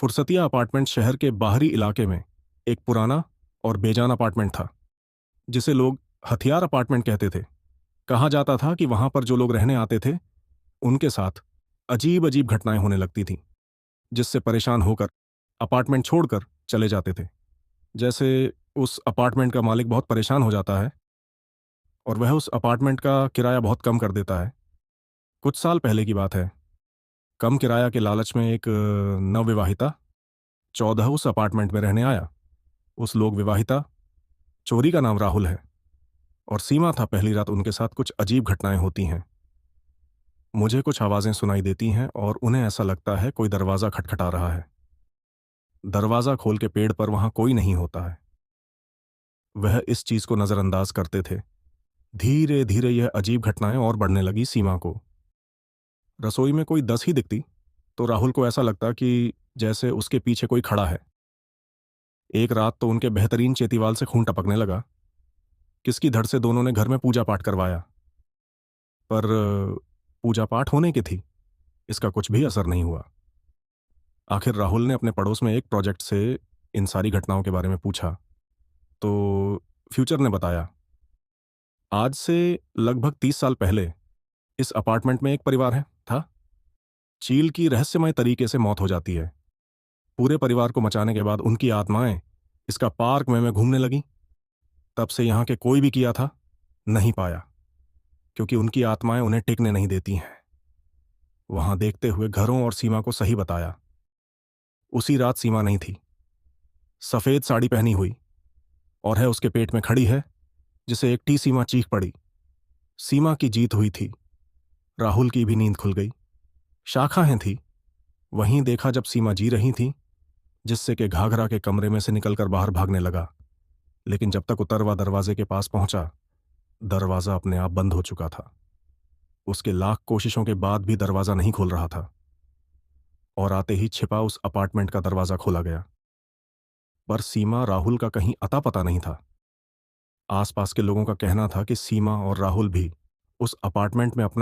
फुर्सतिया apartment शहर के बाहरी इलाके में एक पुराना और बेजान अपार्टमेंट था, जिसे लोग हथियार अपार्टमेंट कहते थे। कहा जाता था कि वहां पर जो लोग रहने आते थे, उनके साथ अजीब अजीब घटनाएं होने लगती थीं, जिससे परेशान होकर अपार्टमेंट छोड़कर चले जाते थे। जैसे उस अपार्टमेंट का मालिक बहुत परेशान हो जाता है और वह उस अपार्टमेंट का किराया बहुत कम कर देता है। कुछ साल पहले की बात है। कम किराया के लालच में एक नवविवाहिता 14 उस अपार्टमेंट में रहने आया। उस लोक विवाहिता चोरी का नाम राहुल है और सीमा था पहली रात उनके साथ कुछ अजीब घटनाएं होती हैं। मुझे कुछ आवाजें सुनाई देती हैं और उन्हें ऐसा लगता है कोई दरवाजा खटखटा रहा है। दरवाजा खोल के पेड़ पर वहां कोई नहीं होता है। वह इस चीज को नजरअंदाज करते थे। धीरे धीरे यह अजीब घटनाएं और बढ़ने लगी सीमा को। रसोई में कोई दस ही दिखती तो राहुल को ऐसा लगता कि जैसे उसके पीछे कोई खड़ा है। एक रात तो उनके बेहतरीन चेतीवाल से खून टपकने लगा। किसकी धड़ से दोनों ने घर में पूजा पाठ करवाया, पर पूजा पाठ होने की थी, इसका कुछ भी असर नहीं हुआ। आखिर राहुल ने अपने पड़ोस में एक प्रोजेक्ट से इन सारी घटनाओं के बारे में पूछा, तो फ्यूचर ने बताया, आज से लगभग 30 साल पहले इस अपार्टमेंट में एक परिवार है था। चील की रहस्यमय तरीके से मौत हो जाती है। पूरे परिवार को मचाने के बाद उनकी आत्माएं इसका पार्क में घूमने लगी। तब से यहां के कोई भी किया था, नहीं पाया, क्योंकि उनकी आत्माएं उन्हें टिकने नहीं देती हैं। वहां देखते हुए घरों और सीमा को सही बताया। उसी रात सीमा नहीं थी। सफेद साड़ी पहनी हुई और है उसके पेट में खड़ी है, जिसे एक टी सीमा चीख पड़ी। सीमा की जीत हुई थी। राहुल की भी नींद खुल गई। शाखाएं थी। वहीं देखा जब सीमा जी रही थी, जिससे कि घाघरा के कमरे में से निकलकर बाहर भागने लगा। लेकिन जब तक उतरवा दरवाजे के पास पहुंचा, दरवाजा अपने आप बंद हो चुका था। उसके लाख कोशिशों के बाद भी दरवाजा नहीं खोल रहा था और आते ही छिपा उस अपार्टमेंट का दरवाजा खोला गया। पर सीमा राहुल का कहीं अता पता नहीं था। आसपास के लोगों का कहना था कि सीमा और राहुल भी उस अपार्टमेंट में अपना